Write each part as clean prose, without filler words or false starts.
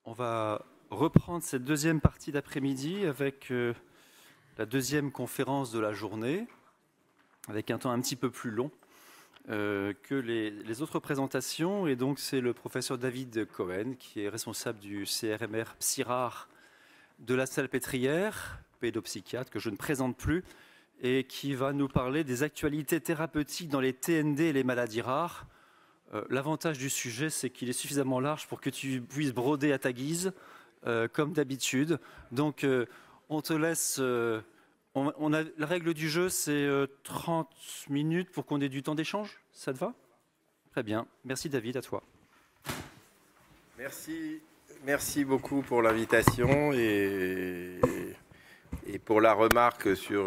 On va reprendre cette deuxième partie d'après-midi avec la deuxième conférence de la journée, avec un temps un petit peu plus long que les autres présentations. Et donc, c'est le professeur David Cohen, qui est responsable du CRMR Psyrare de la Salpêtrière, pédopsychiatre, que je ne présente plus, et qui va nous parler des actualités thérapeutiques dans les TND et les maladies rares. L'avantage du sujet, c'est qu'il est suffisamment large pour que tu puisses broder à ta guise, comme d'habitude. Donc, on te laisse... la règle du jeu, c'est 30 minutes pour qu'on ait du temps d'échange. Ça te va? Très bien. Merci David, à toi. Merci beaucoup pour l'invitation et pour la remarque sur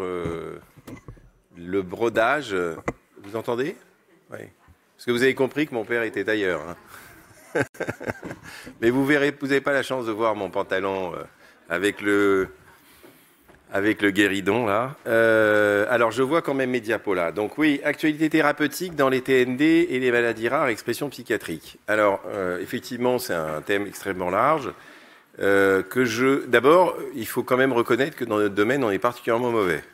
le brodage. Vous entendez? Oui. Parce que vous avez compris que mon père était tailleur. Hein. Mais vous verrez, vous n'avez pas la chance de voir mon pantalon avec le guéridon là. Alors je vois quand même mes diapos là. Donc oui, actualité thérapeutique dans les TND et les maladies rares, expression psychiatrique. Alors effectivement, c'est un thème extrêmement large. D'abord, il faut quand même reconnaître que dans notre domaine, on est particulièrement mauvais.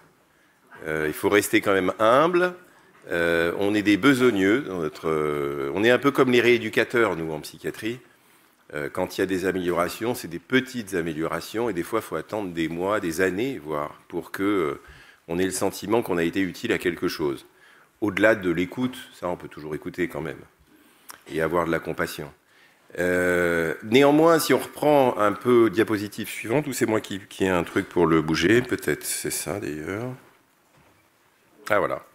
Il faut rester quand même humble. On est des besogneux. On est un peu comme les rééducateurs, nous, en psychiatrie. Quand il y a des améliorations, c'est des petites améliorations. Et des fois, il faut attendre des mois, des années, voire, pour qu'on ait le sentiment qu'on a été utile à quelque chose. Au-delà de l'écoute, ça, on peut toujours écouter quand même. Et avoir de la compassion. Néanmoins, si on reprend un peu diapositive suivante, ou c'est moi qui ai un truc pour le bouger, peut-être c'est ça d'ailleurs. Ah voilà.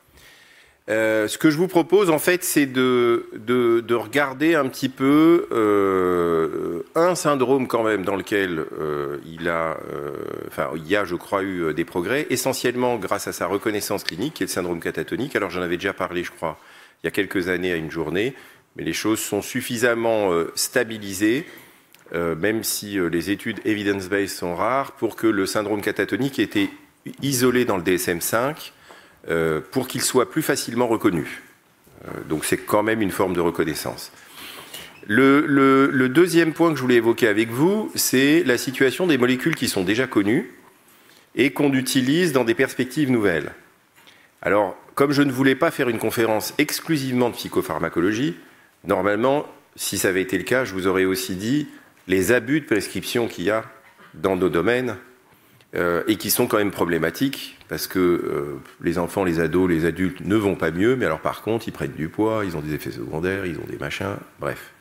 Ce que je vous propose, en fait, c'est de regarder un petit peu un syndrome quand même dans lequel il y a, je crois, eu des progrès, essentiellement grâce à sa reconnaissance clinique, qui est le syndrome catatonique. Alors, j'en avais déjà parlé, je crois, il y a quelques années à une journée, mais les choses sont suffisamment stabilisées, même si les études evidence-based sont rares, pour que le syndrome catatonique ait été isolé dans le DSM-5, pour qu'il soit plus facilement reconnu. Donc c'est quand même une forme de reconnaissance. Le deuxième point que je voulais évoquer avec vous, c'est la situation des molécules qui sont déjà connues et qu'on utilise dans des perspectives nouvelles. Alors, comme je ne voulais pas faire une conférence exclusivement de psychopharmacologie, normalement, si ça avait été le cas, je vous aurais aussi dit les abus de prescription qu'il y a dans nos domaines et qui sont quand même problématiques, parce que les enfants, les ados, les adultes ne vont pas mieux, mais alors par contre, ils prennent du poids, ils ont des effets secondaires, ils ont des machins, bref.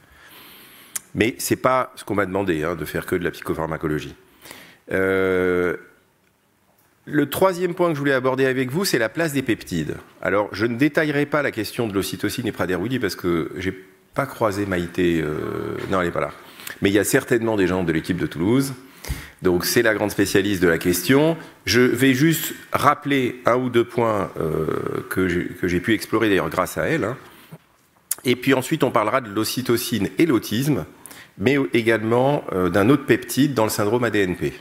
Mais c'est pas ce qu'on m'a demandé, de faire que de la psychopharmacologie. Le troisième point que je voulais aborder avec vous, c'est la place des peptides. Alors, je ne détaillerai pas la question de l'ocytocine et Prader-Willi, parce que j'ai pas croisé Maïté, non, elle n'est pas là. Mais il y a certainement des gens de l'équipe de Toulouse. Donc c'est la grande spécialiste de la question. Je vais juste rappeler un ou deux points que j'ai pu explorer d'ailleurs grâce à elle. Et puis ensuite on parlera de l'ocytocine et l'autisme, mais également d'un autre peptide dans le syndrome ADNP.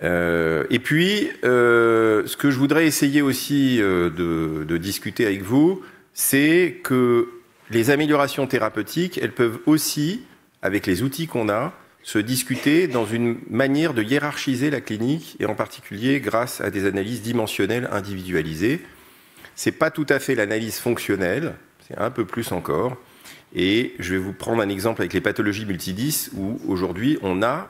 Et puis ce que je voudrais essayer aussi de discuter avec vous, c'est que les améliorations thérapeutiques, elles peuvent aussi, avec les outils qu'on a, se discuter dans une manière de hiérarchiser la clinique, et en particulier grâce à des analyses dimensionnelles individualisées. Ce n'est pas tout à fait l'analyse fonctionnelle, c'est un peu plus encore. Et je vais vous prendre un exemple avec les pathologies multidis, où aujourd'hui on a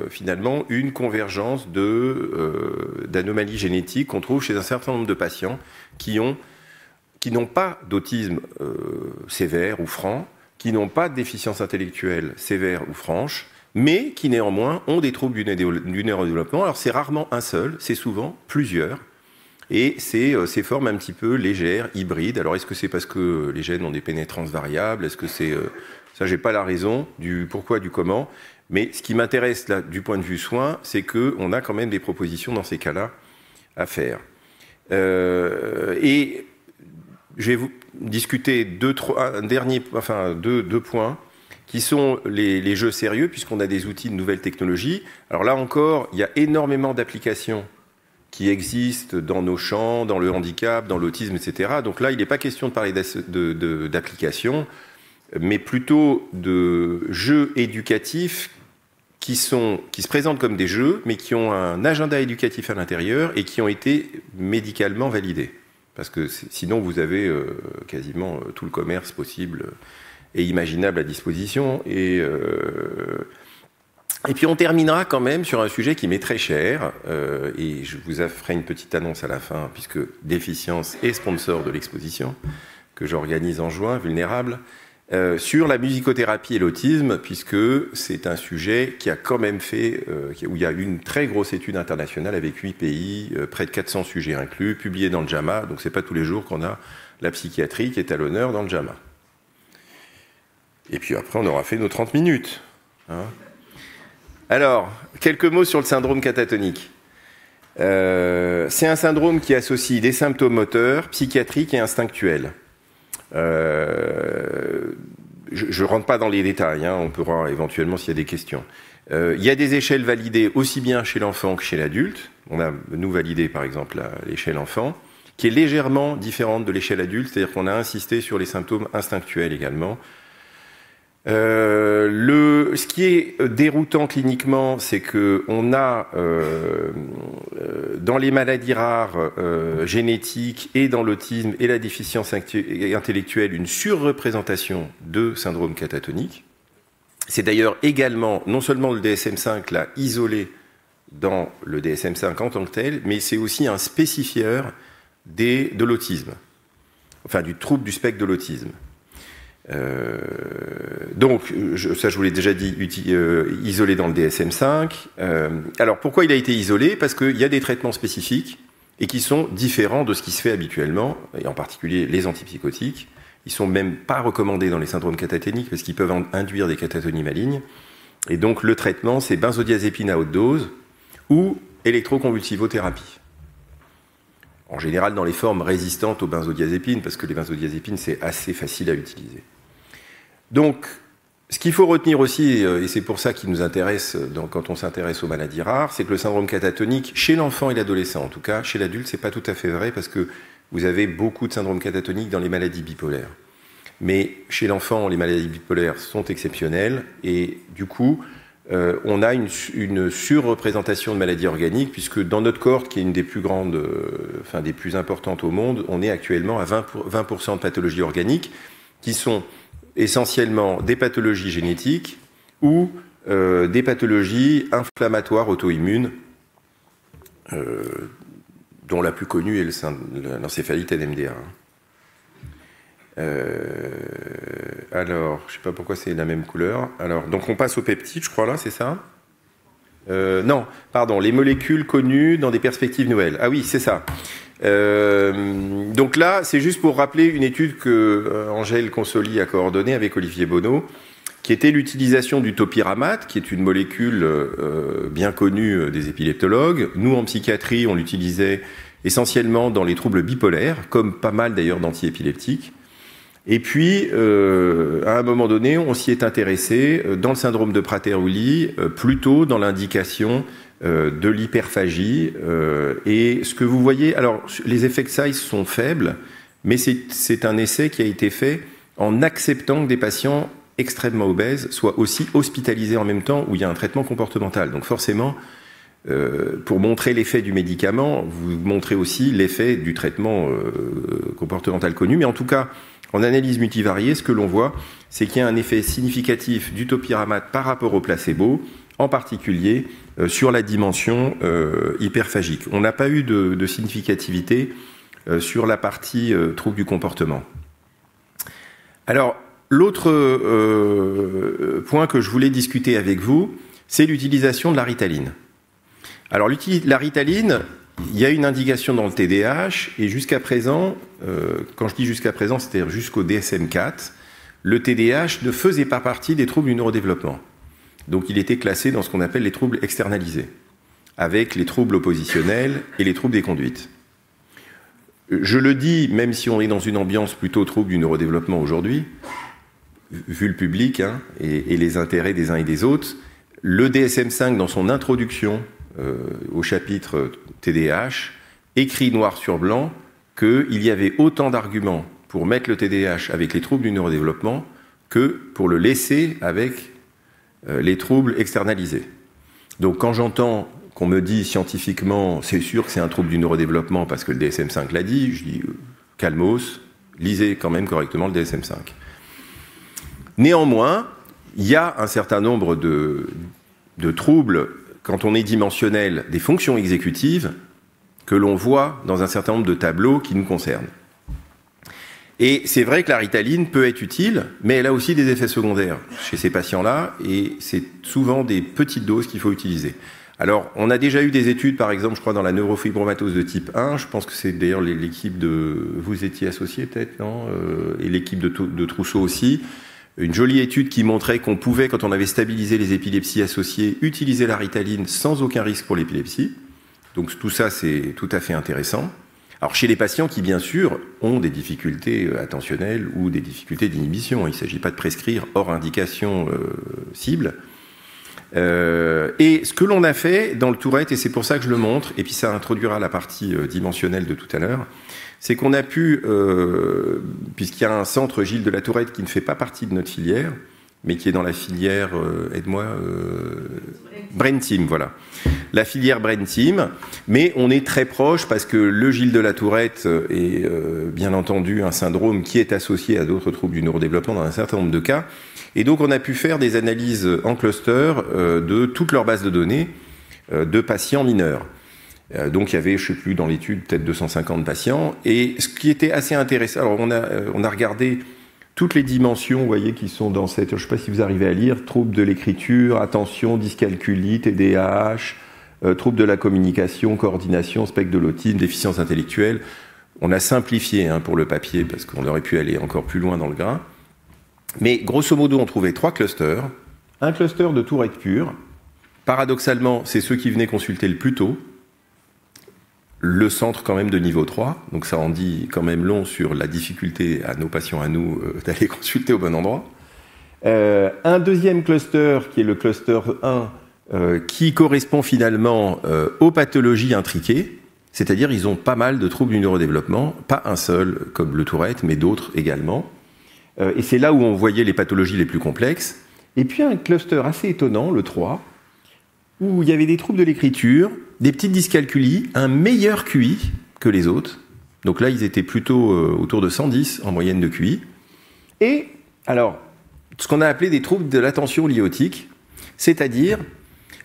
finalement une convergence d'anomalies génétiques qu'on trouve chez un certain nombre de patients qui n'ont pas d'autisme sévère ou franc, qui n'ont pas de déficience intellectuelle sévère ou franche, mais qui néanmoins ont des troubles du neurodéveloppement. Alors c'est rarement un seul, c'est souvent plusieurs, et c'est ces formes un petit peu légères, hybrides. Alors est-ce que c'est parce que les gènes ont des pénétrances variables? Est-ce que c'est... ça, j'ai pas la raison du pourquoi, du comment, mais ce qui m'intéresse là, du point de vue soin, c'est qu'on a quand même des propositions dans ces cas-là à faire. Et je vais vous discuter deux points qui sont les jeux sérieux, puisqu'on a des outils de nouvelles technologies. Alors là encore, il y a énormément d'applications qui existent dans nos champs, dans le handicap, dans l'autisme, etc. Donc là, il n'est pas question de parler d'applications, mais plutôt de jeux éducatifs qui se présentent comme des jeux, mais qui ont un agenda éducatif à l'intérieur et qui ont été médicalement validés. Parce que sinon, vous avez quasiment tout le commerce possible et imaginable à disposition. Et puis, on terminera quand même sur un sujet qui m'est très cher. Et je vous ferai une petite annonce à la fin, puisque Déficience est sponsor de l'exposition que j'organise en juin, Vulnérable. Sur la musicothérapie et l'autisme, puisque c'est un sujet qui a quand même fait, où il y a eu une très grosse étude internationale avec 8 pays, près de 400 sujets inclus, publiés dans le JAMA, donc c'est pas tous les jours qu'on a la psychiatrie qui est à l'honneur dans le JAMA. Et puis après, on aura fait nos 30 minutes. Hein. Alors, quelques mots sur le syndrome catatonique. C'est un syndrome qui associe des symptômes moteurs, psychiatriques et instinctuels. Je ne rentre pas dans les détails, hein, on pourra éventuellement s'il y a des questions. Il y a des échelles validées aussi bien chez l'enfant que chez l'adulte. On a, nous, validé par exemple l'échelle enfant, qui est légèrement différente de l'échelle adulte, c'est-à-dire qu'on a insisté sur les symptômes instinctuels également. Ce qui est déroutant cliniquement, c'est qu'on a dans les maladies rares génétiques et dans l'autisme et la déficience intellectuelle une surreprésentation de syndrome catatonique. C'est d'ailleurs également, non seulement le DSM-5 l'a isolé dans le DSM-5 en tant que tel, mais c'est aussi un spécifieur de l'autisme, enfin du trouble du spectre de l'autisme. Donc, ça je vous l'ai déjà dit, isolé dans le DSM-5. Alors, pourquoi il a été isolé? Parce qu'il y a des traitements spécifiques et qui sont différents de ce qui se fait habituellement, et en particulier les antipsychotiques. Ils ne sont même pas recommandés dans les syndromes catatoniques parce qu'ils peuvent induire des catatonies malignes. Et donc, le traitement, c'est benzodiazépine à haute dose ou électroconvulsivothérapie. En général, dans les formes résistantes aux benzodiazépines, parce que les benzodiazépines, c'est assez facile à utiliser. Donc, ce qu'il faut retenir aussi, et c'est pour ça qu'il nous intéresse quand on s'intéresse aux maladies rares, c'est que le syndrome catatonique, chez l'enfant et l'adolescent en tout cas, chez l'adulte, c'est pas tout à fait vrai, parce que vous avez beaucoup de syndrome catatonique dans les maladies bipolaires. Mais chez l'enfant, les maladies bipolaires sont exceptionnelles, et du coup, on a une surreprésentation de maladies organiques, puisque dans notre cohorte, qui est une des plus grandes, enfin des plus importantes au monde, on est actuellement à 20% de pathologies organiques, qui sont essentiellement des pathologies génétiques ou des pathologies inflammatoires auto-immunes, dont la plus connue est l'encéphalite NMDA. Alors, je ne sais pas pourquoi c'est la même couleur. Alors, donc on passe aux peptides, je crois là, c'est ça? Non, pardon, les molécules connues dans des perspectives nouvelles. Ah oui, c'est ça. Donc là, c'est juste pour rappeler une étude que Angèle Consoli a coordonnée avec Olivier Bonneau, qui était l'utilisation du topiramate, qui est une molécule bien connue des épileptologues. Nous, en psychiatrie, on l'utilisait essentiellement dans les troubles bipolaires, comme pas mal d'ailleurs d'antiépileptiques. Et puis, à un moment donné, on s'y est intéressé dans le syndrome de Prader-Willi, plutôt dans l'indication de l'hyperphagie. Et ce que vous voyez, alors les effect size sont faibles, mais c'est un essai qui a été fait en acceptant que des patients extrêmement obèses soient aussi hospitalisés en même temps où il y a un traitement comportemental. Donc forcément, pour montrer l'effet du médicament, vous montrez aussi l'effet du traitement comportemental connu. Mais en tout cas, en analyse multivariée, ce que l'on voit, c'est qu'il y a un effet significatif du topiramate par rapport au placebo, en particulier sur la dimension hyperphagique. On n'a pas eu de significativité sur la partie trouble du comportement. Alors, l'autre point que je voulais discuter avec vous, c'est l'utilisation de la Ritaline. Alors, la Ritaline, il y a une indication dans le TDAH, et jusqu'à présent, quand je dis jusqu'à présent, c'est-à-dire jusqu'au DSM-4, le TDAH ne faisait pas partie des troubles du neurodéveloppement. Donc il était classé dans ce qu'on appelle les troubles externalisés, avec les troubles oppositionnels et les troubles des conduites. Je le dis, même si on est dans une ambiance plutôt trouble du neurodéveloppement aujourd'hui, vu le public hein, et les intérêts des uns et des autres, le DSM-5, dans son introduction au chapitre TDAH, écrit noir sur blanc qu'il y avait autant d'arguments pour mettre le TDAH avec les troubles du neurodéveloppement que pour le laisser avec les troubles externalisés. Donc quand j'entends qu'on me dit scientifiquement, c'est sûr que c'est un trouble du neurodéveloppement parce que le DSM-5 l'a dit, je dis calmos, lisez quand même correctement le DSM-5. Néanmoins, il y a un certain nombre de troubles, quand on est dimensionnel, des fonctions exécutives que l'on voit dans un certain nombre de tableaux qui nous concernent. Et c'est vrai que la Ritaline peut être utile, mais elle a aussi des effets secondaires chez ces patients-là, et c'est souvent des petites doses qu'il faut utiliser. Alors, on a déjà eu des études, par exemple, je crois, dans la neurofibromatose de type 1, je pense que c'est d'ailleurs l'équipe de... Vous étiez associé peut-être, non et l'équipe de Trousseau aussi. Une jolie étude qui montrait qu'on pouvait, quand on avait stabilisé les épilepsies associées, utiliser la Ritaline sans aucun risque pour l'épilepsie. Donc tout ça, c'est tout à fait intéressant. Alors chez les patients qui, bien sûr, ont des difficultés attentionnelles ou des difficultés d'inhibition, il ne s'agit pas de prescrire hors indication cible. Et ce que l'on a fait dans le Tourette, et c'est pour ça que je le montre, et puis ça introduira la partie dimensionnelle de tout à l'heure, c'est qu'on a pu, puisqu'il y a un centre Gilles de la Tourette qui ne fait pas partie de notre filière, mais qui est dans la filière, aide-moi, Brain Team, voilà. La filière Brain Team, mais on est très proche parce que le Gilles de la Tourette est bien entendu un syndrome qui est associé à d'autres troubles du neurodéveloppement dans un certain nombre de cas. Et donc on a pu faire des analyses en cluster de toute leur base de données de patients mineurs. Donc il y avait, je ne sais plus, dans l'étude, peut-être 250 patients. Et ce qui était assez intéressant, alors on a regardé toutes les dimensions, vous voyez, qui sont dans cette, je ne sais pas si vous arrivez à lire, troubles de l'écriture, attention, dyscalculie, TDAH, troubles de la communication, coordination, spectre de l'autisme, déficience intellectuelle. On a simplifié pour le papier parce qu'on aurait pu aller encore plus loin dans le grain. Mais grosso modo, on trouvait 3 clusters. Un cluster de Tourette pur. Paradoxalement, c'est ceux qui venaient consulter le plus tôt. Le centre quand même de niveau 3, donc ça en dit quand même long sur la difficulté à nos patients, à nous, d'aller consulter au bon endroit. Un deuxième cluster, qui est le cluster 1, qui correspond finalement aux pathologies intriquées, c'est-à-dire ils ont pas mal de troubles du neurodéveloppement, pas un seul comme le Tourette, mais d'autres également. Et c'est là où on voyait les pathologies les plus complexes. Et puis un cluster assez étonnant, le 3, où il y avait des troubles de l'écriture, des petites dyscalculies, un meilleur QI que les autres. Donc là, ils étaient plutôt autour de 110 en moyenne de QI. Et alors, ce qu'on a appelé des troubles de l'attention liés au tic, c'est-à-dire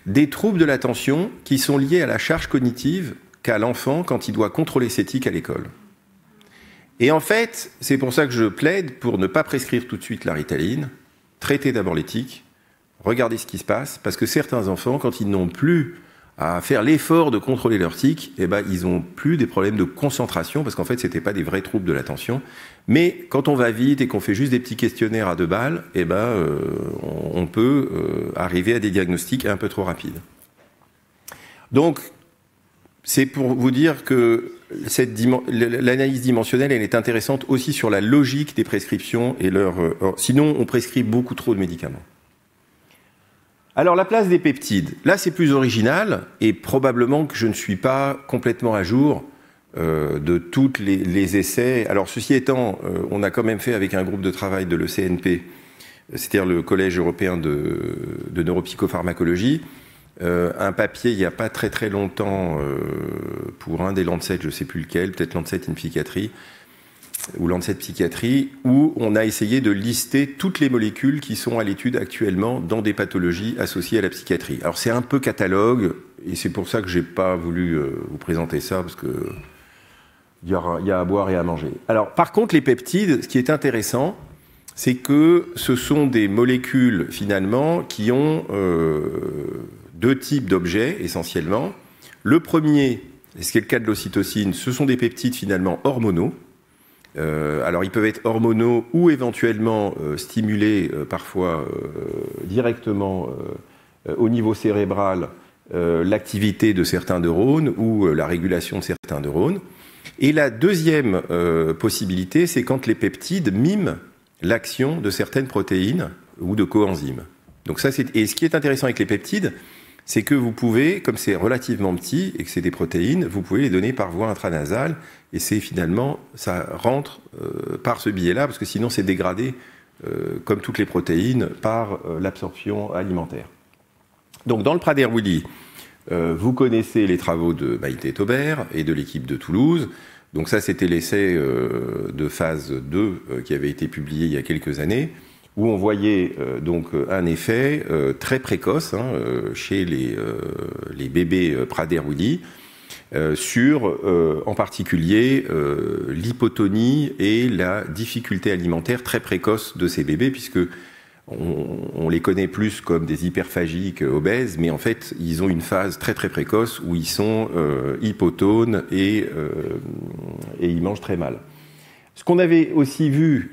des troubles de l'attention qui sont liés à la charge cognitive qu'a l'enfant quand il doit contrôler ses tics à l'école. Et en fait, c'est pour ça que je plaide pour ne pas prescrire tout de suite la Ritaline, traiter d'abord les tics, regarder ce qui se passe, parce que certains enfants, quand ils n'ont plus à faire l'effort de contrôler leurs tics, eh ben, ils n'ont plus des problèmes de concentration, parce qu'en fait, ce n'étaient pas des vrais troubles de l'attention. Mais quand on va vite et qu'on fait juste des petits questionnaires à 2 balles, eh ben, on peut arriver à des diagnostics un peu trop rapides. Donc, c'est pour vous dire que l'analyse dimensionnelle, elle est intéressante aussi sur la logique des prescriptions et sinon, on prescrit beaucoup trop de médicaments. Alors, la place des peptides. Là, c'est plus original et probablement que je ne suis pas complètement à jour de tous les essais. Alors, ceci étant, on a quand même fait avec un groupe de travail de l'ECNP, c'est-à-dire le Collège européen de neuropsychopharmacologie, un papier il n'y a pas très très longtemps pour un des Lancet, je ne sais plus lequel, peut-être Lancet in Psychiatry, ou Lancet Psychiatrie, où on a essayé de lister toutes les molécules qui sont à l'étude actuellement dans des pathologies associées à la psychiatrie. Alors c'est un peu catalogue, et c'est pour ça que je n'ai pas voulu vous présenter ça, parce que il y a à boire et à manger. Alors par contre, les peptides, ce qui est intéressant, c'est que ce sont des molécules finalement qui ont 2 types d'objets essentiellement. Le premier, ce qui est le cas de l'ocytocine, ce sont des peptides finalement hormonaux. Alors ils peuvent être hormonaux ou éventuellement stimulés parfois directement au niveau cérébral l'activité de certains neurones ou la régulation de certains neurones. Et la deuxième possibilité, c'est quand les peptides miment l'action de certaines protéines ou de coenzymes. Donc ça, et ce qui est intéressant avec les peptides, c'est que vous pouvez, comme c'est relativement petit et que c'est des protéines, vous pouvez les donner par voie intranasale, et c'est finalement, ça rentre par ce biais-là, parce que sinon c'est dégradé, comme toutes les protéines, par l'absorption alimentaire. Donc dans le Prader-Willi, vous connaissez les travaux de Maïté Taubert et de l'équipe de Toulouse. Donc ça, c'était l'essai de phase 2 qui avait été publié il y a quelques années, où on voyait donc un effet très précoce chez les bébés Prader-Willi sur en particulier l'hypotonie et la difficulté alimentaire très précoce de ces bébés, puisque on les connaît plus comme des hyperphagiques obèses, mais en fait, ils ont une phase très très précoce où ils sont hypotones et ils mangent très mal. Ce qu'on avait aussi vu,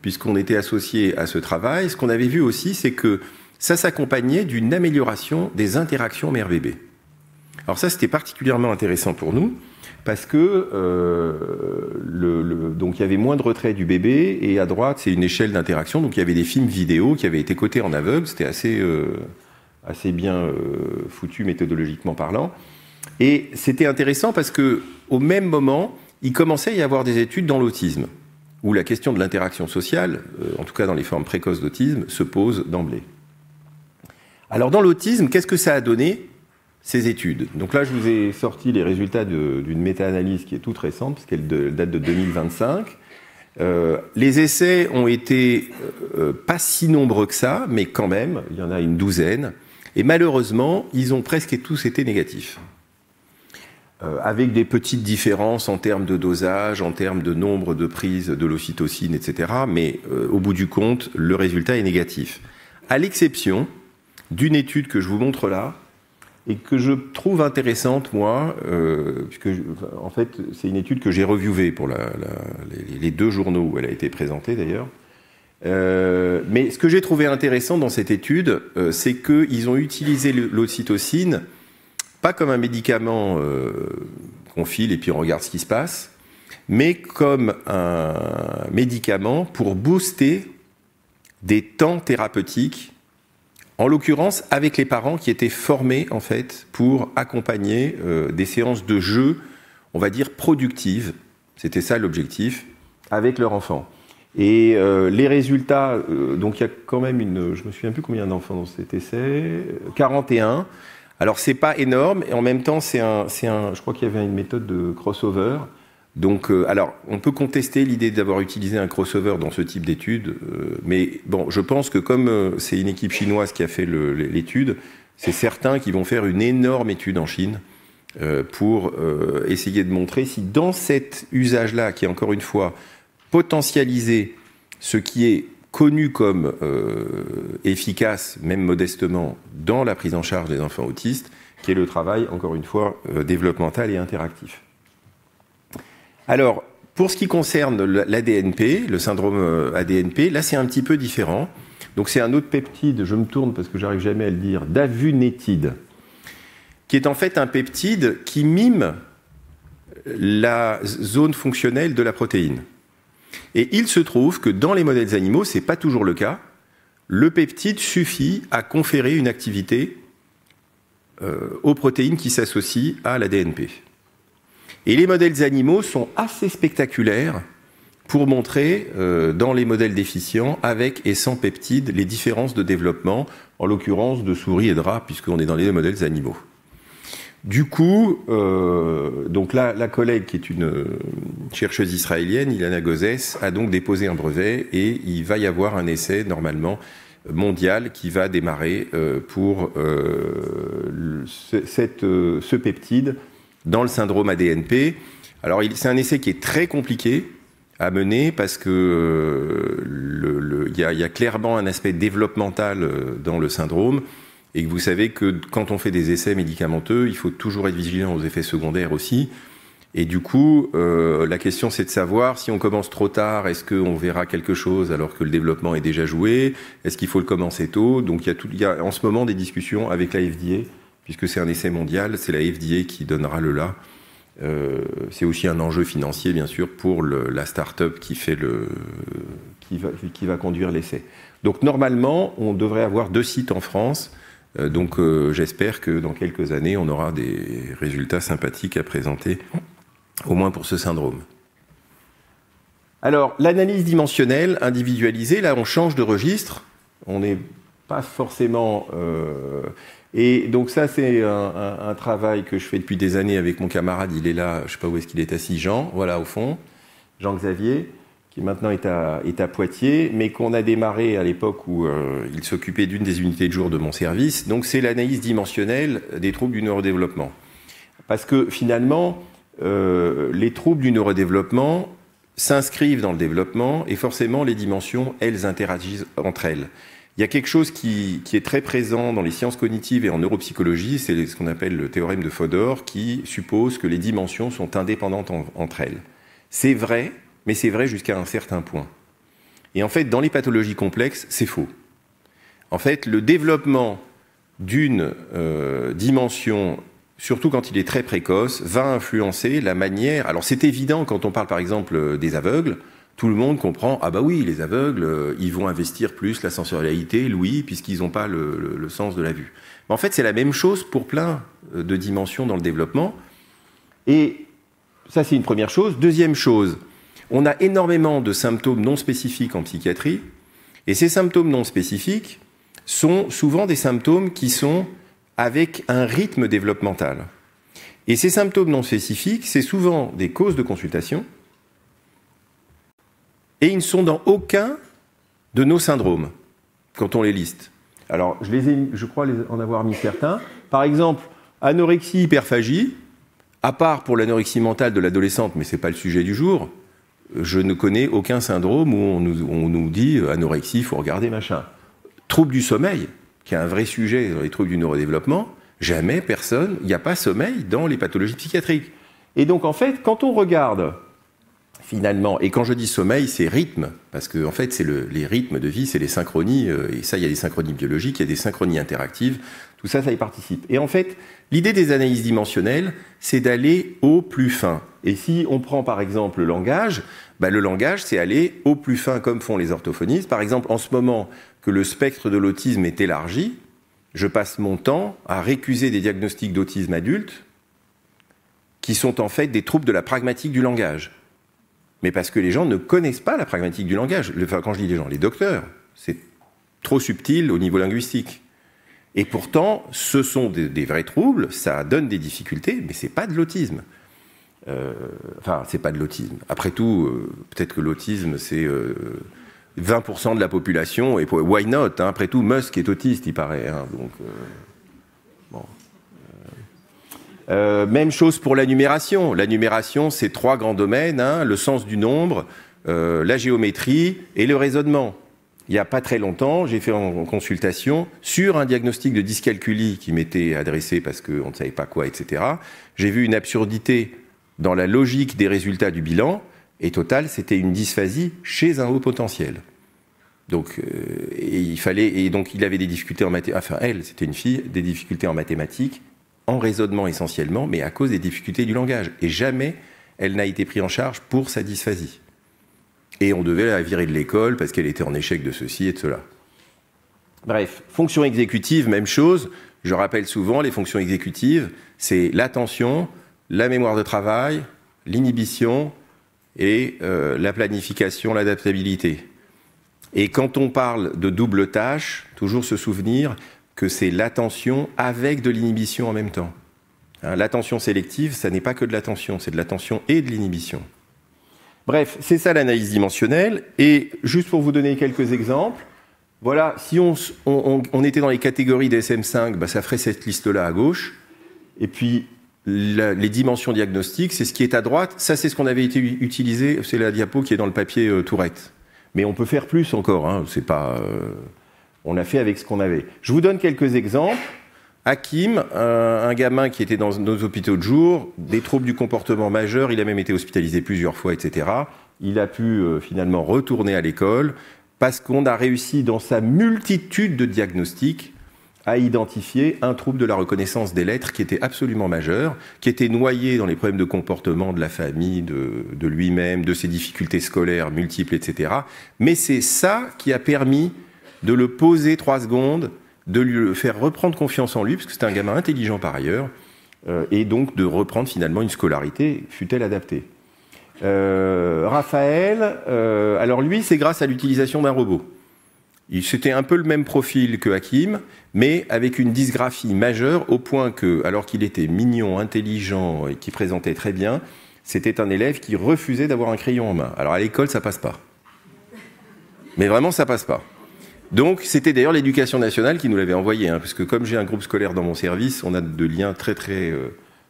puisqu'on était associé à ce travail, ce qu'on avait vu aussi, c'est que ça s'accompagnait d'une amélioration des interactions mère-bébé. Alors ça, c'était particulièrement intéressant pour nous, parce que donc il y avait moins de retrait du bébé, et à droite, c'est une échelle d'interaction, donc il y avait des films vidéo qui avaient été cotés en aveugle, c'était assez bien foutu méthodologiquement parlant. Et c'était intéressant parce que au même moment, il commençait à y avoir des études dans l'autisme, où la question de l'interaction sociale, en tout cas dans les formes précoces d'autisme, se pose d'emblée. Alors dans l'autisme, qu'est-ce que ça a donné, ces études? Donc là, je vous ai sorti les résultats d'une méta-analyse qui est toute récente, parce qu'elle date de 2025. Les essais ont été pas si nombreux que ça, mais quand même, il y en a une douzaine. Et malheureusement, ils ont presque tous été négatifs. Avec des petites différences en termes de dosage, en termes de nombre de prises de l'ocytocine, etc. Mais au bout du compte, le résultat est négatif. À l'exception d'une étude que je vous montre là, et que je trouve intéressante, moi, puisque en fait, c'est une étude que j'ai reviewée pour les deux journaux où elle a été présentée, d'ailleurs. Mais ce que j'ai trouvé intéressant dans cette étude, c'est qu'ils ont utilisé l'ocytocine, pas comme un médicament qu'on file et puis on regarde ce qui se passe, mais comme un médicament pour booster des temps thérapeutiques, en l'occurrence avec les parents qui étaient formés en fait pour accompagner des séances de jeu, on va dire productives, c'était ça l'objectif, avec leur enfant. Et les résultats, donc il y a quand même je me souviens plus combien d'enfants dans cet essai, 41. Alors c'est pas énorme, et en même temps je crois qu'il y avait une méthode de crossover. Donc, alors, on peut contester l'idée d'avoir utilisé un crossover dans ce type d'études, mais bon, je pense que comme c'est une équipe chinoise qui a fait l'étude, c'est certain qu'ils vont faire une énorme étude en Chine pour essayer de montrer si dans cet usage-là, qui est encore une fois potentialisé, ce qui est connu comme efficace, même modestement, dans la prise en charge des enfants autistes, qui est le travail, encore une fois, développemental et interactif. Alors, pour ce qui concerne l'ADNP, le syndrome ADNP, là c'est un petit peu différent. Donc c'est un autre peptide, je me tourne parce que j'arrive jamais à le dire, d'avunétide, qui est en fait un peptide qui mime la zone fonctionnelle de la protéine. Et il se trouve que dans les modèles animaux, c'est pas toujours le cas, le peptide suffit à conférer une activité aux protéines qui s'associent à l'ADNP. Et les modèles animaux sont assez spectaculaires pour montrer, dans les modèles déficients, avec et sans peptides, les différences de développement, en l'occurrence de souris et de rats, puisqu'on est dans les modèles animaux. Du coup, donc là, la collègue, qui est une chercheuse israélienne, Ilana Gozes, a donc déposé un brevet, et il va y avoir un essai, normalement, mondial, qui va démarrer pour ce peptide, dans le syndrome ADNP. Alors, c'est un essai qui est très compliqué à mener parce que il y a clairement un aspect développemental dans le syndrome, et que vous savez que quand on fait des essais médicamenteux, il faut toujours être vigilant aux effets secondaires aussi. Et du coup, la question c'est de savoir si on commence trop tard, est-ce qu'on verra quelque chose alors que le développement est déjà joué? Est-ce qu'il faut le commencer tôt? Donc il y a en ce moment des discussions avec la FDA, puisque c'est un essai mondial, c'est la FDA qui donnera le là. C'est aussi un enjeu financier, bien sûr, pour la start-up qui va conduire l'essai. Donc, normalement, on devrait avoir 2 sites en France. Donc, j'espère que dans quelques années, on aura des résultats sympathiques à présenter, au moins pour ce syndrome. Alors, l'analyse dimensionnelle individualisée, là, on change de registre. On n'est pas forcément Et donc ça, c'est un travail que je fais depuis des années avec mon camarade. Il est là, je ne sais pas où est-ce qu'il est assis, Jean, voilà au fond, Jean-Xavier, qui maintenant est à Poitiers, mais qu'on a démarré à l'époque où il s'occupait d'une des unités de jour de mon service. Donc c'est l'analyse dimensionnelle des troubles du neurodéveloppement. Parce que finalement, les troubles du neurodéveloppement s'inscrivent dans le développement et forcément les dimensions, elles interagissent entre elles. Il y a quelque chose qui est très présent dans les sciences cognitives et en neuropsychologie, c'est ce qu'on appelle le théorème de Fodor, qui suppose que les dimensions sont indépendantes entre elles. C'est vrai, mais c'est vrai jusqu'à un certain point. Et en fait, dans les pathologies complexes, c'est faux. En fait, le développement d'une dimension, surtout quand il est très précoce, va influencer la manière... Alors c'est évident quand on parle par exemple des aveugles, tout le monde comprend, ah bah oui, les aveugles, ils vont investir plus la sensorialité, l'ouïe, puisqu'ils n'ont pas le sens de la vue. Mais en fait, c'est la même chose pour plein de dimensions dans le développement. Et ça, c'est une première chose. Deuxième chose, on a énormément de symptômes non spécifiques en psychiatrie, et ces symptômes non spécifiques sont souvent des symptômes qui sont avec un rythme développemental. Et ces symptômes non spécifiques, c'est souvent des causes de consultation, et ils ne sont dans aucun de nos syndromes, quand on les liste. Alors, je crois en avoir mis certains. Par exemple, anorexie, hyperphagie, à part pour l'anorexie mentale de l'adolescente, mais ce n'est pas le sujet du jour, je ne connais aucun syndrome où on nous dit anorexie, il faut regarder machin. Trouble du sommeil, qui est un vrai sujet dans les troubles du neurodéveloppement, jamais personne, il n'y a pas sommeil dans les pathologies psychiatriques. Et donc, en fait, quand on regarde... Finalement, et quand je dis sommeil, c'est rythme, parce que en fait, c'est les rythmes de vie, c'est les synchronies, et ça, il y a des synchronies biologiques, il y a des synchronies interactives, tout ça, ça y participe. Et en fait, l'idée des analyses dimensionnelles, c'est d'aller au plus fin. Et si on prend par exemple le langage, le langage, c'est aller au plus fin, comme font les orthophonistes. Par exemple, en ce moment que le spectre de l'autisme est élargi, je passe mon temps à récuser des diagnostics d'autisme adulte, qui sont en fait des troubles de la pragmatique du langage. Mais parce que les gens ne connaissent pas la pragmatique du langage. Enfin, quand je dis les gens, les docteurs, c'est trop subtil au niveau linguistique. Et pourtant, ce sont des vrais troubles, ça donne des difficultés, mais c'est pas de l'autisme. C'est pas de l'autisme. Après tout, peut-être que l'autisme, c'est 20% de la population, et why not, hein. Après tout, Musk est autiste, il paraît. Hein, donc, bon... même chose pour la numération. La numération, c'est 3 grands domaines, hein, le sens du nombre, la géométrie et le raisonnement. Il n'y a pas très longtemps, j'ai fait en consultation sur un diagnostic de dyscalculie qui m'était adressé parce qu'on ne savait pas quoi, etc. J'ai vu une absurdité dans la logique des résultats du bilan, et total, c'était une dysphasie chez un haut potentiel. Donc, donc il avait des difficultés en mathématiques, enfin elle, c'était une fille, des difficultés en mathématiques, en raisonnement essentiellement, mais à cause des difficultés du langage. Et jamais elle n'a été prise en charge pour sa dysphasie. Et on devait la virer de l'école parce qu'elle était en échec de ceci et de cela. Bref, fonction exécutive, même chose. Je rappelle souvent, les fonctions exécutives, c'est l'attention, la mémoire de travail, l'inhibition et la planification, l'adaptabilité. Et quand on parle de double tâche, toujours se souvenir que c'est l'attention avec de l'inhibition en même temps. Hein, l'attention sélective, ça n'est pas que de l'attention, c'est de l'attention et de l'inhibition. Bref, c'est ça l'analyse dimensionnelle. Et juste pour vous donner quelques exemples, voilà, si on était dans les catégories DSM-5, ça ferait cette liste-là à gauche. Et puis, les dimensions diagnostiques, c'est ce qui est à droite. Ça, c'est ce qu'on avait été utilisé, c'est la diapo qui est dans le papier Tourette. Mais on peut faire plus encore, hein, c'est pas... on a fait avec ce qu'on avait. Je vous donne quelques exemples. Hakim, un gamin qui était dans nos hôpitaux de jour, des troubles du comportement majeurs, il a même été hospitalisé plusieurs fois, etc. Il a pu finalement retourner à l'école parce qu'on a réussi dans sa multitude de diagnostics à identifier un trouble de la reconnaissance des lettres qui était absolument majeur, qui était noyé dans les problèmes de comportement de la famille, de lui-même, de ses difficultés scolaires multiples, etc. Mais c'est ça qui a permis de le poser 3 secondes, de lui faire reprendre confiance en lui, parce que c'était un gamin intelligent par ailleurs, et donc de reprendre finalement une scolarité, fut-elle adaptée. Raphaël, alors lui, c'est grâce à l'utilisation d'un robot. C'était un peu le même profil que Hakim, mais avec une dysgraphie majeure au point que, alors qu'il était mignon, intelligent et qui présentait très bien, c'était un élève qui refusait d'avoir un crayon en main. Alors à l'école, ça passe pas. Mais vraiment, ça passe pas. Donc c'était d'ailleurs l'Éducation nationale qui nous l'avait envoyé, hein, parce que comme j'ai un groupe scolaire dans mon service, on a de liens très très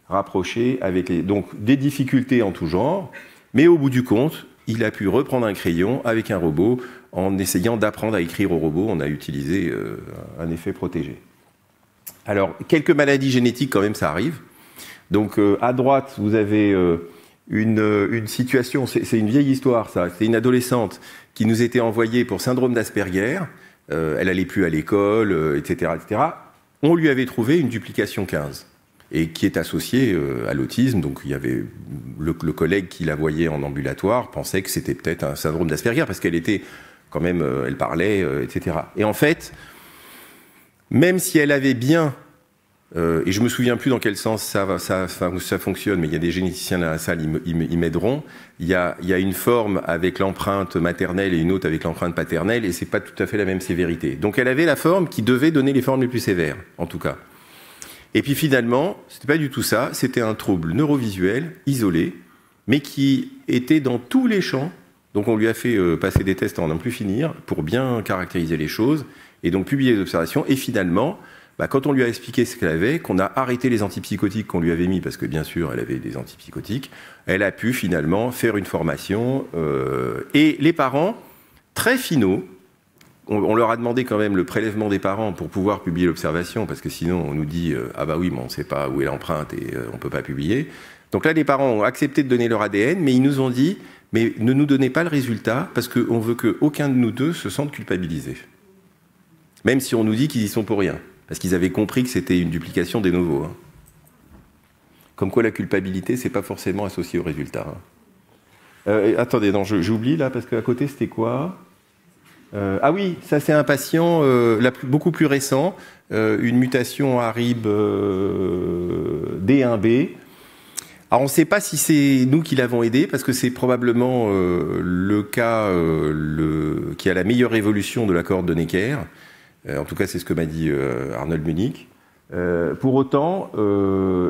rapprochés avec donc des difficultés en tout genre, mais au bout du compte, il a pu reprendre un crayon avec un robot en essayant d'apprendre à écrire au robot. On a utilisé un effet protégé. Alors, quelques maladies génétiques quand même, ça arrive. Donc, à droite, vous avez une situation, c'est une vieille histoire, ça. C'est une adolescente qui nous était envoyée pour syndrome d'Asperger. Elle n'allait plus à l'école, etc., etc. On lui avait trouvé une duplication 15. Et qui est associé à l'autisme. Donc il y avait le collègue qui la voyait en ambulatoire pensait que c'était peut-être un syndrome d'Asperger parce qu'elle était quand même, elle parlait, etc. Et en fait, même si elle avait bien, et je me souviens plus dans quel sens ça fonctionne, mais il y a des généticiens dans la salle, ils m'aideront. Il y a une forme avec l'empreinte maternelle et une autre avec l'empreinte paternelle, et c'est pas tout à fait la même sévérité. Donc elle avait la forme qui devait donner les formes les plus sévères, en tout cas. Et puis finalement, c'était pas du tout ça, c'était un trouble neurovisuel, isolé, mais qui était dans tous les champs. Donc on lui a fait passer des tests en n'en plus finir, pour bien caractériser les choses, et donc publier les observations, et finalement, quand on lui a expliqué ce qu'elle avait, qu'on a arrêté les antipsychotiques qu'on lui avait mis, parce que bien sûr elle avait des antipsychotiques, elle a pu finalement faire une formation, et les parents, très finaux, on leur a demandé quand même le prélèvement des parents pour pouvoir publier l'observation, parce que sinon on nous dit ah bah oui, mais on ne sait pas où est l'empreinte et on ne peut pas publier. Donc là, les parents ont accepté de donner leur ADN, mais ils nous ont dit mais ne nous donnez pas le résultat, parce qu'on veut qu'aucun de nous deux se sente culpabilisé. Même si on nous dit qu'ils y sont pour rien, parce qu'ils avaient compris que c'était une duplication des novo. Hein. Comme quoi la culpabilité, c'est pas forcément associé au résultat. Hein. Attendez, non, j'oublie là, parce qu'à côté c'était quoi ? Ah oui, ça c'est un patient beaucoup plus récent, une mutation ARIB D1B. Alors on ne sait pas si c'est nous qui l'avons aidé, parce que c'est probablement le cas qui a la meilleure évolution de la cohorte de Necker. En tout cas, c'est ce que m'a dit Arnold Munich. Pour autant,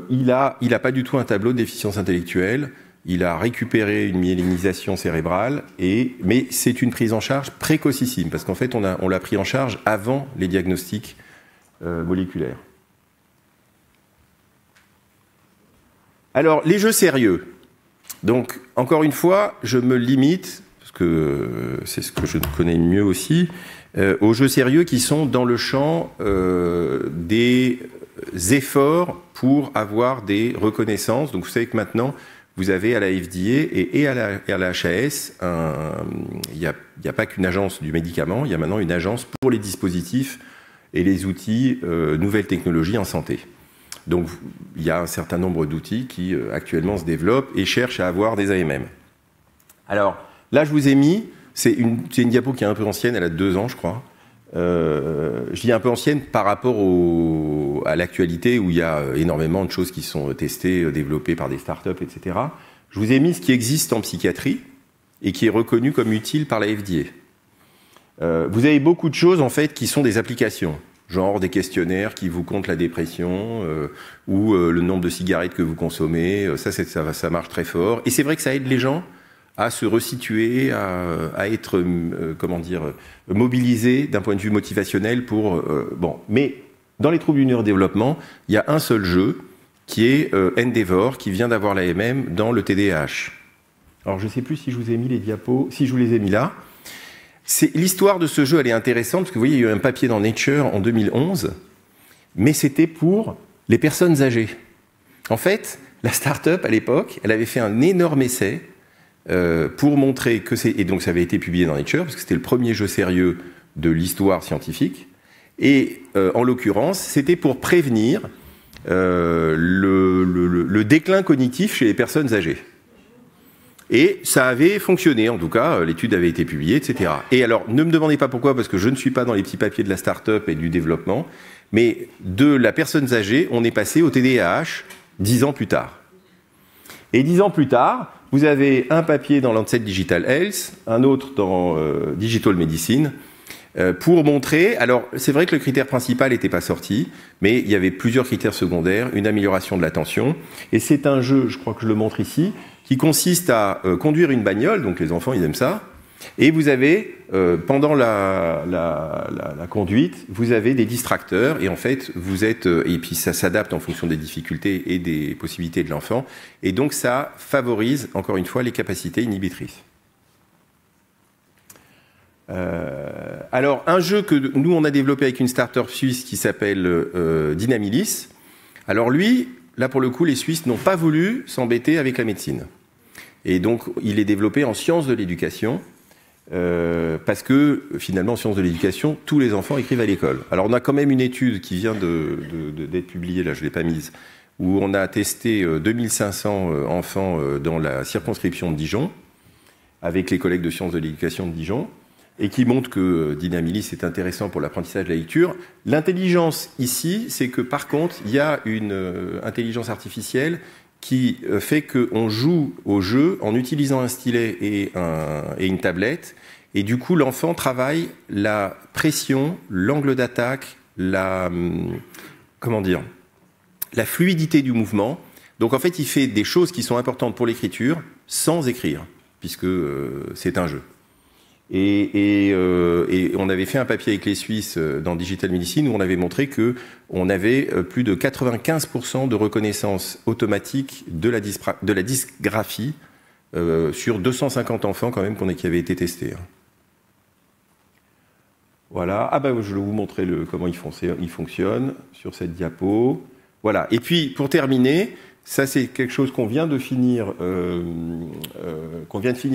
il a pas du tout un tableau de déficience intellectuelle. Il a récupéré une myélinisation cérébrale, mais c'est une prise en charge précocissime, parce qu'en fait, on l'a pris en charge avant les diagnostics moléculaires. Alors, les jeux sérieux. Donc, encore une fois, je me limite, parce que c'est ce que je connais mieux aussi, aux jeux sérieux qui sont dans le champ des efforts pour avoir des reconnaissances. Donc, vous savez que maintenant, vous avez à la FDA et à la HAS, il n'y a pas qu'une agence du médicament, il y a maintenant une agence pour les dispositifs et les outils nouvelles technologies en santé. Donc il y a un certain nombre d'outils qui actuellement se développent et cherchent à avoir des AMM. Alors là, je vous ai mis, c'est une diapo qui est un peu ancienne, elle a 2 ans je crois. Je dis un peu ancienne par rapport à l'actualité où il y a énormément de choses qui sont testées, développées par des startups, etc. Je vous ai mis ce qui existe en psychiatrie et qui est reconnu comme utile par la FDA. Vous avez beaucoup de choses en fait qui sont des applications, genre des questionnaires qui vous comptent la dépression ou le nombre de cigarettes que vous consommez. Ça marche très fort. Et c'est vrai que ça aide les gens à se resituer, à être, mobilisés d'un point de vue motivationnel pour... Mais dans les troubles du neurodéveloppement, il y a un seul jeu qui est Endeavor, qui vient d'avoir l'AMM dans le TDAH. Alors, je ne sais plus si je vous ai mis les diapos, si je vous les ai mis là. L'histoire de ce jeu, elle est intéressante, parce que vous voyez, il y a eu un papier dans Nature en 2011, mais c'était pour les personnes âgées. En fait, la start-up, à l'époque, elle avait fait un énorme essai pour montrer que c'est... Et donc ça avait été publié dans Nature, parce que c'était le premier jeu sérieux de l'histoire scientifique. Et en l'occurrence, c'était pour prévenir le déclin cognitif chez les personnes âgées. Et ça avait fonctionné, en tout cas, l'étude avait été publiée, etc. Et alors, ne me demandez pas pourquoi, parce que je ne suis pas dans les petits papiers de la start-up et du développement, mais de la personne âgée, on est passé au TDAH 10 ans plus tard. Et 10 ans plus tard, vous avez un papier dans Lancet Digital Health, un autre dans Digital Medicine, pour montrer, alors c'est vrai que le critère principal n'était pas sorti, mais il y avait plusieurs critères secondaires, une amélioration de l'attention, et c'est un jeu, je crois que je le montre ici, qui consiste à conduire une bagnole, donc les enfants ils aiment ça, et vous avez, pendant la conduite, vous avez des distracteurs, et en fait vous êtes, et puis ça s'adapte en fonction des difficultés et des possibilités de l'enfant, et donc ça favorise, encore une fois, les capacités inhibitrices. Alors, un jeu que nous, on a développé avec une start-up suisse qui s'appelle Dynamilis. Alors lui, là pour le coup, les Suisses n'ont pas voulu s'embêter avec la médecine. Et donc, il est développé en sciences de l'éducation, parce que finalement, en sciences de l'éducation, tous les enfants écrivent à l'école. Alors, on a quand même une étude qui vient d'être publiée, là je ne l'ai pas mise, où on a testé 2500 enfants dans la circonscription de Dijon, avec les collègues de sciences de l'éducation de Dijon, et qui montre que Dynamilis est intéressant pour l'apprentissage de la lecture. L'intelligence ici, c'est que par contre, il y a une intelligence artificielle qui fait qu'on joue au jeu en utilisant un stylet et une tablette, et du coup l'enfant travaille la pression, l'angle d'attaque, la fluidité du mouvement. Donc en fait, il fait des choses qui sont importantes pour l'écriture sans écrire, puisque c'est un jeu. Et on avait fait un papier avec les Suisses dans Digital Medicine où on avait montré qu'on avait plus de 95% de reconnaissance automatique de la dysgraphie sur 250 enfants quand même qui avaient été testés. Voilà. Ah ben je vais vous montrer comment il fonctionne sur cette diapo. Voilà. Et puis pour terminer, ça, c'est quelque chose qu'on vient de finir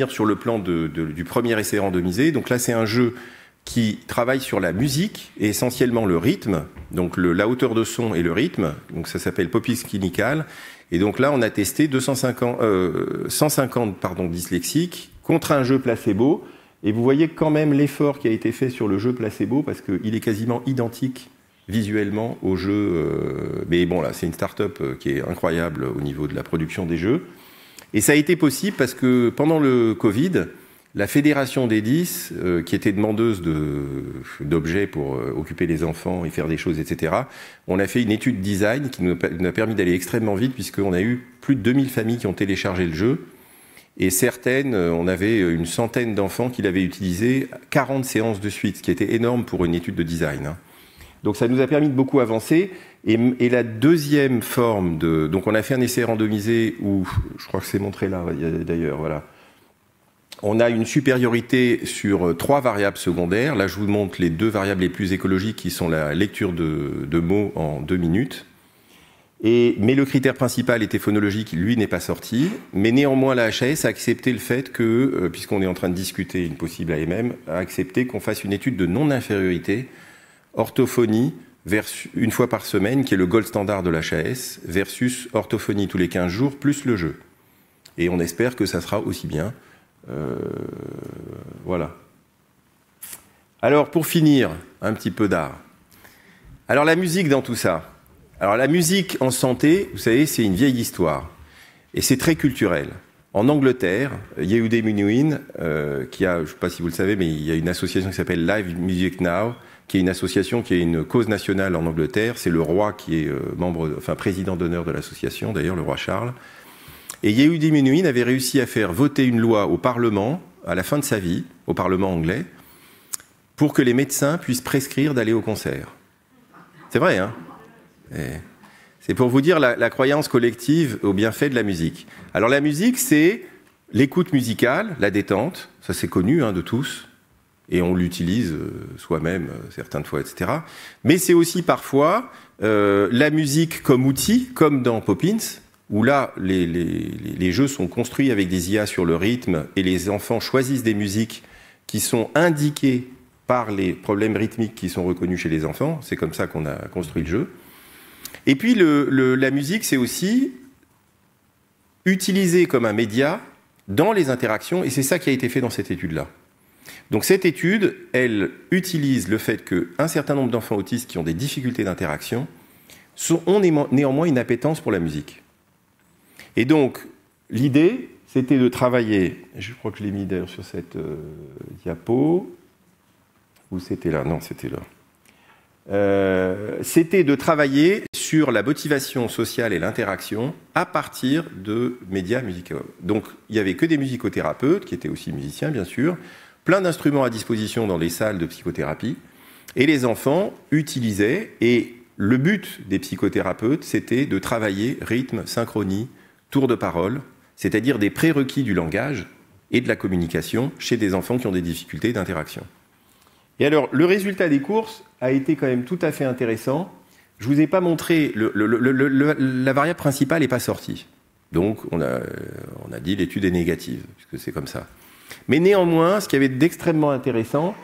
sur le plan du premier essai randomisé. Donc là, c'est un jeu qui travaille sur la musique et essentiellement le rythme, donc la hauteur de son et le rythme. Donc ça s'appelle Popis Clinical. Et donc là, on a testé 150 dyslexiques contre un jeu placebo. Et vous voyez quand même l'effort qui a été fait sur le jeu placebo parce qu'il est quasiment identique visuellement au jeu, mais bon là c'est une start-up qui est incroyable au niveau de la production des jeux, et ça a été possible parce que pendant le Covid, la fédération des 10, qui était demandeuse d'objets pour occuper les enfants et faire des choses, etc., on a fait une étude design qui nous a permis d'aller extrêmement vite puisqu'on a eu plus de 2000 familles qui ont téléchargé le jeu, et certaines, on avait une centaine d'enfants qui l'avaient utilisé 40 séances de suite, ce qui était énorme pour une étude de design. Donc ça nous a permis de beaucoup avancer. Et la deuxième forme donc on a fait un essai randomisé où, je crois que c'est montré là d'ailleurs, voilà. On a une supériorité sur 3 variables secondaires. Là, je vous montre les 2 variables les plus écologiques qui sont la lecture de mots en 2 minutes. Mais le critère principal était phonologique, lui n'est pas sorti. Mais néanmoins, la HAS a accepté le fait que, puisqu'on est en train de discuter une possible AMM, a accepté qu'on fasse une étude de non-infériorité, orthophonie, une fois par semaine, qui est le gold standard de l'HAS, versus orthophonie tous les 15 jours, plus le jeu. Et on espère que ça sera aussi bien. Voilà. Alors, pour finir, un petit peu d'art. Alors, la musique dans tout ça. Alors, la musique en santé, vous savez, c'est une vieille histoire. Et c'est très culturel. En Angleterre, Yehuda Menuhin, qui a, je ne sais pas si vous le savez, mais il y a une association qui s'appelle Live Music Now, qui est une association qui est une cause nationale en Angleterre. C'est le roi qui est président d'honneur de l'association, d'ailleurs, le roi Charles. Et Yehuda Menuhin avait réussi à faire voter une loi au Parlement, à la fin de sa vie, au Parlement anglais, pour que les médecins puissent prescrire d'aller au concert. C'est vrai, hein ? C'est pour vous dire la croyance collective au bienfait de la musique. Alors la musique, c'est l'écoute musicale, la détente, ça c'est connu de tous, et on l'utilise soi-même certaines fois, etc. Mais c'est aussi parfois la musique comme outil, comme dans Poppins, où là, les jeux sont construits avec des IA sur le rythme, et les enfants choisissent des musiques qui sont indiquées par les problèmes rythmiques qui sont reconnus chez les enfants. C'est comme ça qu'on a construit le jeu. Et puis la musique, c'est aussi utilisé comme un média dans les interactions, et c'est ça qui a été fait dans cette étude-là. Donc cette étude, elle utilise le fait qu'un certain nombre d'enfants autistes qui ont des difficultés d'interaction ont néanmoins une appétence pour la musique. Et donc, l'idée, c'était de travailler, je crois que je l'ai mis d'ailleurs sur cette diapo, Ou c'était là? Non, c'était là. C'était de travailler sur la motivation sociale et l'interaction à partir de médias musicaux. Donc, il n'y avait que des musicothérapeutes, qui étaient aussi musiciens, bien sûr, plein d'instruments à disposition dans les salles de psychothérapie, et les enfants utilisaient, et le but des psychothérapeutes, c'était de travailler rythme, synchronie, tour de parole, c'est-à-dire des prérequis du langage et de la communication chez des enfants qui ont des difficultés d'interaction. Et alors, le résultat des courses a été quand même tout à fait intéressant. Je ne vous ai pas montré, la variable principale n'est pas sortie. Donc, on a dit l'étude est négative, puisque c'est comme ça. Mais néanmoins, ce qui avait d'extrêmement intéressant,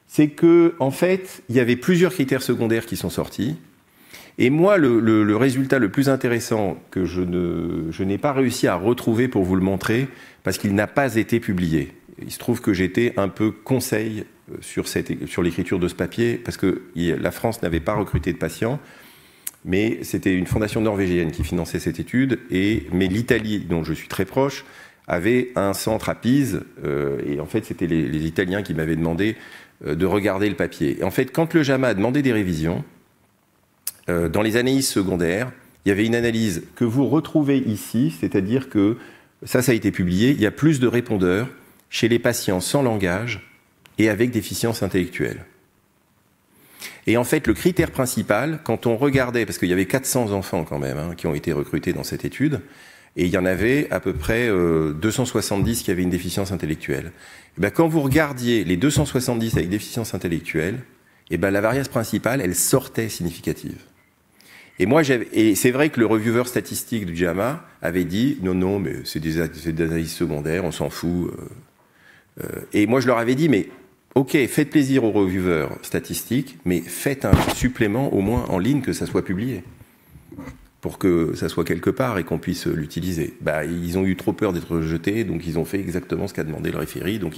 c'est qu'en fait, il y avait plusieurs critères secondaires qui sont sortis. Et moi, le résultat le plus intéressant que je n'ai pas réussi à retrouver pour vous le montrer, parce qu'il n'a pas été publié. Il se trouve que j'étais un peu conseil sur l'écriture de ce papier, parce que la France n'avait pas recruté de patients, mais c'était une fondation norvégienne qui finançait cette étude, mais l'Italie, dont je suis très proche, avait un centre à Pise, et en fait, c'était les Italiens qui m'avaient demandé de regarder le papier. Et en fait, quand le JAMA a demandé des révisions, dans les analyses secondaires, il y avait une analyse que vous retrouvez ici, c'est-à-dire que, ça a été publié, il y a plus de répondeurs chez les patients sans langage et avec déficience intellectuelle. Et en fait, le critère principal, quand on regardait, parce qu'il y avait 400 enfants quand même qui ont été recrutés dans cette étude, et il y en avait à peu près 270 qui avaient une déficience intellectuelle. Et bien, quand vous regardiez les 270 avec déficience intellectuelle, et ben, la variable principale, elle sortait significative. Et c'est vrai que le reviewer statistique du JAMA avait dit non, mais c'est des analyses secondaires, on s'en fout. Et moi, je leur avais dit, mais ok, faites plaisir aux reviewers statistiques, mais faites un supplément au moins en ligne que ça soit publié, pour que ça soit quelque part et qu'on puisse l'utiliser. Bah, ils ont eu trop peur d'être rejetés, donc ils ont fait exactement ce qu'a demandé le référé. Donc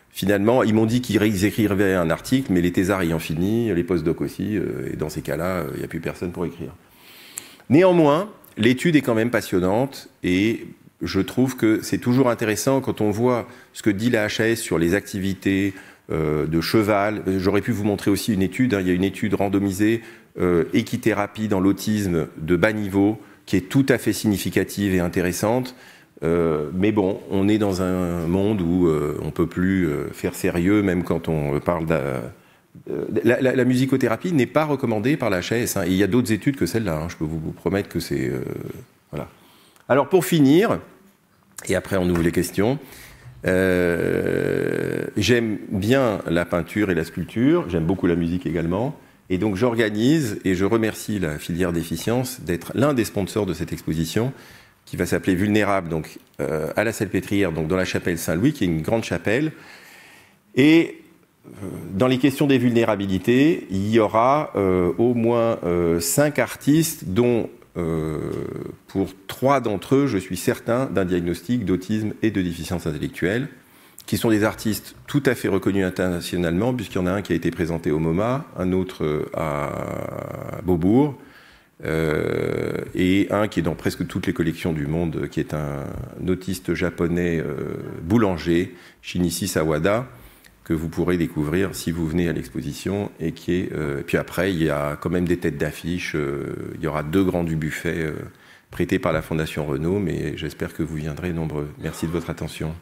finalement, ils m'ont dit qu'ils écrivaient un article, mais les thésards ayant fini, les post-docs aussi, et dans ces cas-là, il n'y a plus personne pour écrire. Néanmoins, l'étude est quand même passionnante, et je trouve que c'est toujours intéressant quand on voit ce que dit la HAS sur les activités de cheval. J'aurais pu vous montrer aussi une étude, il y a une étude randomisée, équithérapie dans l'autisme de bas niveau, qui est tout à fait significative et intéressante. Mais bon, on est dans un monde où on ne peut plus faire sérieux, même quand on parle la musicothérapie n'est pas recommandée par la HAS, et il y a d'autres études que celle-là, je peux vous promettre que c'est... voilà. Alors pour finir, et après on ouvre les questions, j'aime bien la peinture et la sculpture, j'aime beaucoup la musique également, et donc j'organise, et je remercie la filière déficience d'être l'un des sponsors de cette exposition, qui va s'appeler Vulnérable, donc à la Salpêtrière, donc dans la chapelle Saint-Louis, qui est une grande chapelle. Et dans les questions des vulnérabilités, il y aura au moins 5 artistes, dont pour 3 d'entre eux, je suis certain d'un diagnostic d'autisme et de déficience intellectuelle, qui sont des artistes tout à fait reconnus internationalement, puisqu'il y en a un qui a été présenté au MoMA, un autre à Beaubourg, et un qui est dans presque toutes les collections du monde, qui est un autiste japonais boulanger, Shinichi Sawada, que vous pourrez découvrir si vous venez à l'exposition, et qui est... puis après, il y a quand même des têtes d'affiche, il y aura 2 grands du buffet prêtés par la Fondation Renaud, mais j'espère que vous viendrez nombreux. Merci de votre attention.